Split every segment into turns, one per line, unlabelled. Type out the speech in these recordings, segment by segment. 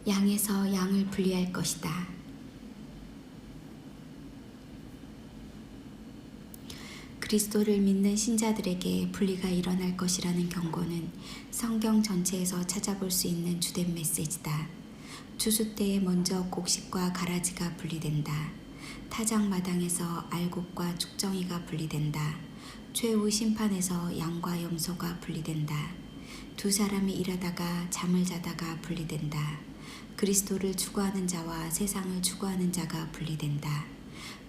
양에서 양을 분리할 것이다. 그리스도를 믿는 신자들에게 분리가 일어날 것이라는 경고는 성경 전체에서 찾아볼 수 있는 주된 메시지다. 추수 때에 먼저 곡식과 가라지가 분리된다. 타작마당에서 알곡과 축정이가 분리된다. 최후 심판에서 양과 염소가 분리된다. 두 사람이 일하다가 잠을 자다가 분리된다. 그리스도를 추구하는 자와 세상을 추구하는 자가 분리된다.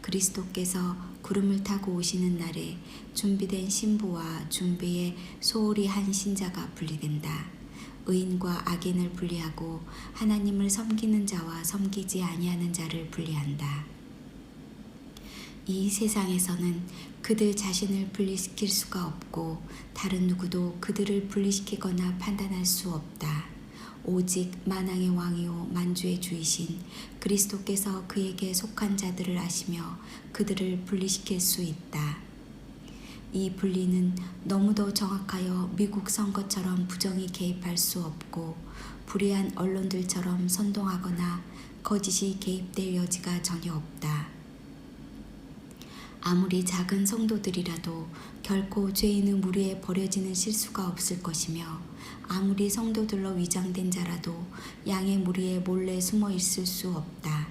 그리스도께서 구름을 타고 오시는 날에 준비된 신부와 준비에 소홀히 한 신자가 분리된다. 의인과 악인을 분리하고 하나님을 섬기는 자와 섬기지 아니하는 자를 분리한다. 이 세상에서는 그들 자신을 분리시킬 수가 없고 다른 누구도 그들을 분리시키거나 판단할 수 없다. 오직 만왕의 왕이요 만주의 주이신 그리스도께서 그에게 속한 자들을 아시며 그들을 분리시킬 수 있다. 이 분리는 너무도 정확하여 미국 선거처럼 부정이 개입할 수 없고 불의한 언론들처럼 선동하거나 거짓이 개입될 여지가 전혀 없다. 아무리 작은 성도들이라도 결코 죄인의 무리에 버려지는 실수가 없을 것이며 아무리 성도들로 위장된 자라도 양의 무리에 몰래 숨어 있을 수 없다.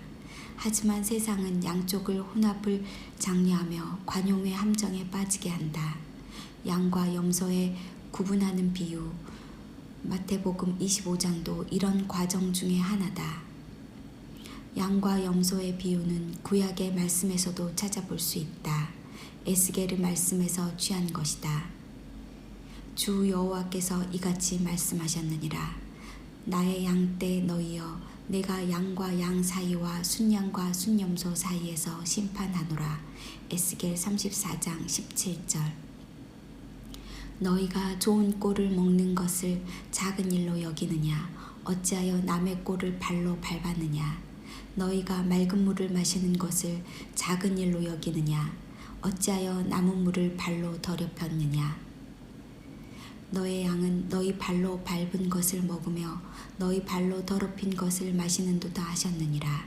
하지만 세상은 양쪽을 혼합을 장려하며 관용의 함정에 빠지게 한다. 양과 염소에 구분하는 비유, 마태복음 25장도 이런 과정 중에 하나다. 양과 염소의 비유는 구약의 말씀에서도 찾아볼 수 있다. 에스겔의 말씀에서 취한 것이다. 주 여호와께서 이같이 말씀하셨느니라. 나의 양떼 너희여, 내가 양과 양 사이와 순양과 순염소 사이에서 심판하노라. 에스겔 34장 17절. 너희가 좋은 꼴을 먹는 것을 작은 일로 여기느냐? 어찌하여 남의 꼴을 발로 밟았느냐? 너희가 맑은 물을 마시는 것을 작은 일로 여기느냐? 어찌하여 남은 물을 발로 더럽혔느냐? 너의 양은 너희 발로 밟은 것을 먹으며 너희 발로 더럽힌 것을 마시는도다 하셨느니라.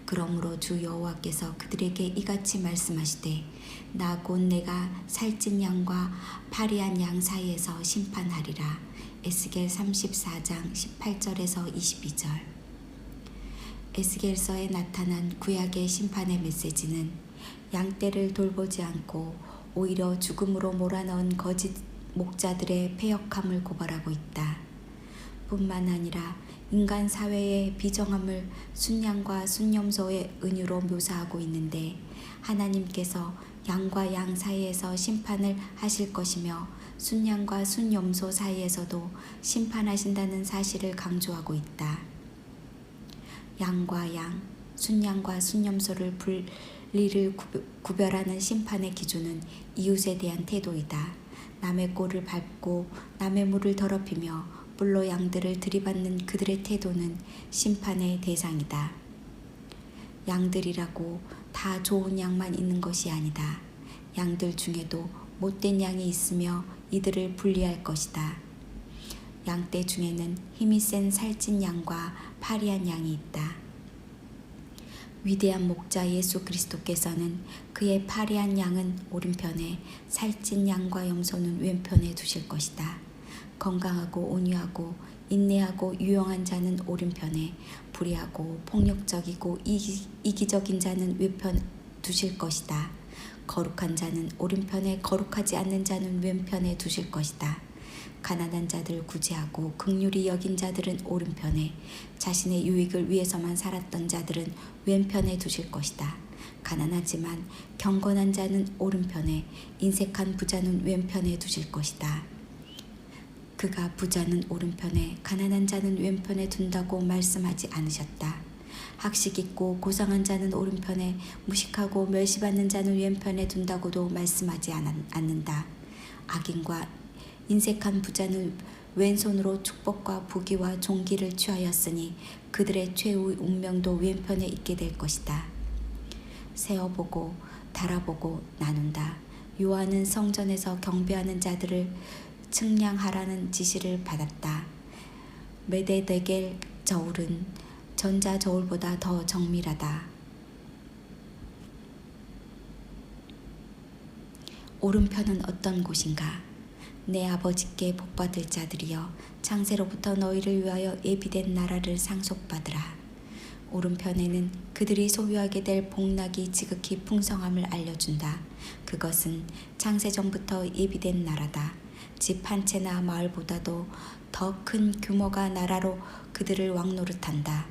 그러므로 주 여호와께서 그들에게 이같이 말씀하시되 나 곧 내가 살찐 양과 파리한 양 사이에서 심판하리라. 에스겔 34장 18절에서 22절. 에스겔서에 나타난 구약의 심판의 메시지는 양떼를 돌보지 않고 오히려 죽음으로 몰아넣은 거짓 목자들의 패역함을 고발하고 있다. 뿐만 아니라 인간 사회의 비정함을 순양과 순염소의 은유로 묘사하고 있는데 하나님께서 양과 양 사이에서 심판을 하실 것이며 순양과 순염소 사이에서도 심판하신다는 사실을 강조하고 있다. 양과 양, 순양과 순염소를 분리를 구별하는 심판의 기준은 이웃에 대한 태도이다. 남의 꼴을 밟고 남의 물을 더럽히며 불로 양들을 들이받는 그들의 태도는 심판의 대상이다. 양들이라고 다 좋은 양만 있는 것이 아니다. 양들 중에도 못된 양이 있으며 이들을 분리할 것이다. 양떼 중에는 힘이 센 살찐 양과 파리한 양이 있다. 위대한 목자 예수 그리스도께서는 그의 파리한 양은 오른편에, 살찐 양과 염소는 왼편에 두실 것이다. 건강하고 온유하고 인내하고 유용한 자는 오른편에, 불의하고 폭력적이고 이기적인 자는 왼편 두실 것이다. 거룩한 자는 오른편에, 거룩하지 않는 자는 왼편에 두실 것이다. 가난한 자들을 구제하고 긍휼히 여긴 자들은 오른편에, 자신의 유익을 위해서만 살았던 자들은 왼편에 두실 것이다. 가난하지만 경건한 자는 오른편에, 인색한 부자는 왼편에 두실 것이다. 그가 부자는 오른편에, 가난한 자는 왼편에 둔다고 말씀하지 않으셨다. 학식 있고 고상한 자는 오른편에, 무식하고 멸시받는 자는 왼편에 둔다고도 말씀하지 않는다. 악인과 인색한 부자는 왼손으로 축복과 부귀와 존귀를 취하였으니 그들의 최후의 운명도 왼편에 있게 될 것이다. 세어보고 달아보고 나눈다. 요한은 성전에서 경배하는 자들을 측량하라는 지시를 받았다. 메데데겔 저울은 전자 저울보다 더 정밀하다. 오른편은 어떤 곳인가? 내 아버지께 복받을 자들이여, 창세로부터 너희를 위하여 예비된 나라를 상속받으라. 오른편에는 그들이 소유하게 될 복락이 지극히 풍성함을 알려준다. 그것은 창세전부터 예비된 나라다. 집 한 채나 마을보다도 더 큰 규모가 나라로 그들을 왕노릇한다.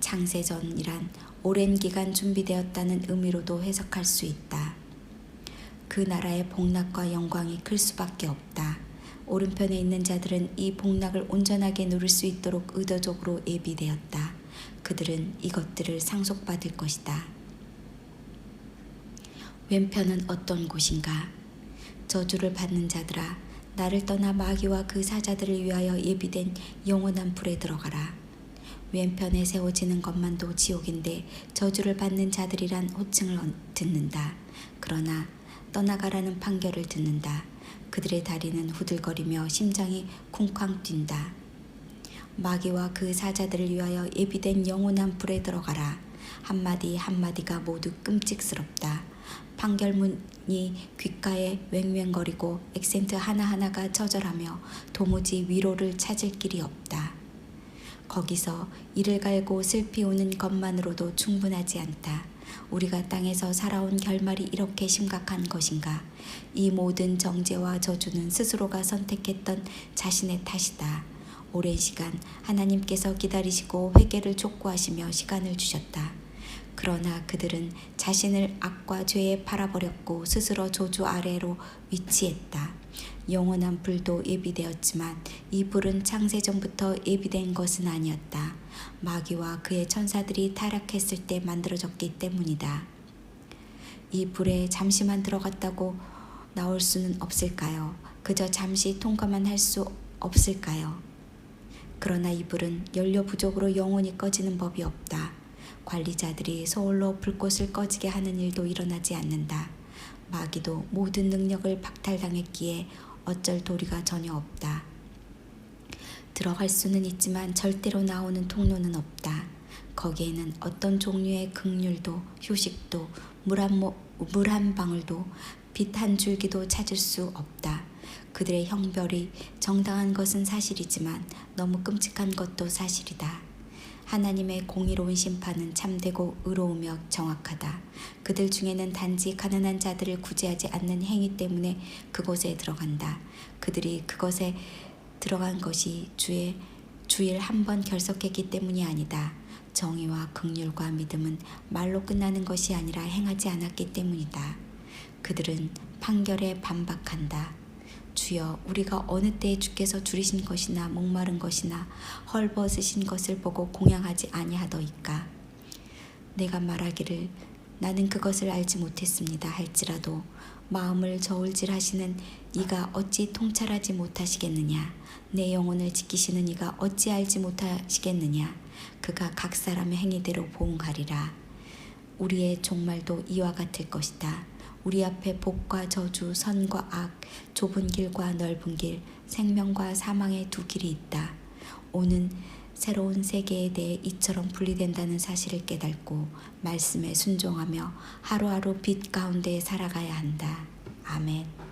창세전이란 오랜 기간 준비되었다는 의미로도 해석할 수 있다. 그 나라의 복락과 영광이 클 수밖에 없다. 오른편에 있는 자들은 이 복락을 온전하게 누릴 수 있도록 의도적으로 예비되었다. 그들은 이것들을 상속받을 것이다. 왼편은 어떤 곳인가? 저주를 받는 자들아, 나를 떠나 마귀와 그 사자들을 위하여 예비된 영원한 불에 들어가라. 왼편에 세워지는 것만도 지옥인데 저주를 받는 자들이란 호칭을 듣는다. 그러나 떠나가라는 판결을 듣는다. 그들의 다리는 후들거리며 심장이 쿵쾅 뛴다. 마귀와 그 사자들을 위하여 예비된 영원한 불에 들어가라. 한마디 한마디가 모두 끔찍스럽다. 판결문이 귓가에 왱왱거리고 액센트 하나하나가 처절하며 도무지 위로를 찾을 길이 없다. 거기서 이를 갈고 슬피 우는 것만으로도 충분하지 않다. 우리가 땅에서 살아온 결말이 이렇게 심각한 것인가? 이 모든 정죄와 저주는 스스로가 선택했던 자신의 탓이다. 오랜 시간 하나님께서 기다리시고 회개를 촉구하시며 시간을 주셨다. 그러나 그들은 자신을 악과 죄에 팔아버렸고 스스로 저주 아래로 위치했다. 영원한 불도 예비되었지만 이 불은 창세전부터 예비된 것은 아니었다. 마귀와 그의 천사들이 타락했을 때 만들어졌기 때문이다. 이 불에 잠시만 들어갔다고 나올 수는 없을까요? 그저 잠시 통과만 할 수 없을까요? 그러나 이 불은 연료 부족으로 영원히 꺼지는 법이 없다. 관리자들이 서울로 불꽃을 꺼지게 하는 일도 일어나지 않는다. 마귀도 모든 능력을 박탈당했기에 어쩔 도리가 전혀 없다. 들어갈 수는 있지만 절대로 나오는 통로는 없다. 거기에는 어떤 종류의 긍휼도 휴식도 물 한 방울도 빛 한 줄기도 찾을 수 없다. 그들의 형벌이 정당한 것은 사실이지만 너무 끔찍한 것도 사실이다. 하나님의 공의로운 심판은 참되고 의로우며 정확하다. 그들 중에는 단지 가난한 자들을 구제하지 않는 행위 때문에 그곳에 들어간다. 그들이 그것에 들어간 것이 주일 한 번 결석했기 때문이 아니다. 정의와 긍휼과 믿음은 말로 끝나는 것이 아니라 행하지 않았기 때문이다. 그들은 판결에 반박한다. 주여, 우리가 어느 때에 주께서 줄이신 것이나 목마른 것이나 헐벗으신 것을 보고 공양하지 아니하더이까. 내가 말하기를 나는 그것을 알지 못했습니다 할지라도 마음을 저울질하시는 이가 어찌 통찰하지 못하시겠느냐. 내 영혼을 지키시는 이가 어찌 알지 못하시겠느냐. 그가 각 사람의 행위대로 보응하리라. 우리의 종말도 이와 같을 것이다. 우리 앞에 복과 저주, 선과 악, 좁은 길과 넓은 길, 생명과 사망의 두 길이 있다. 오는 새로운 세계에 대해 이처럼 분리된다는 사실을 깨닫고 말씀에 순종하며 하루하루 빛 가운데 살아가야 한다. 아멘.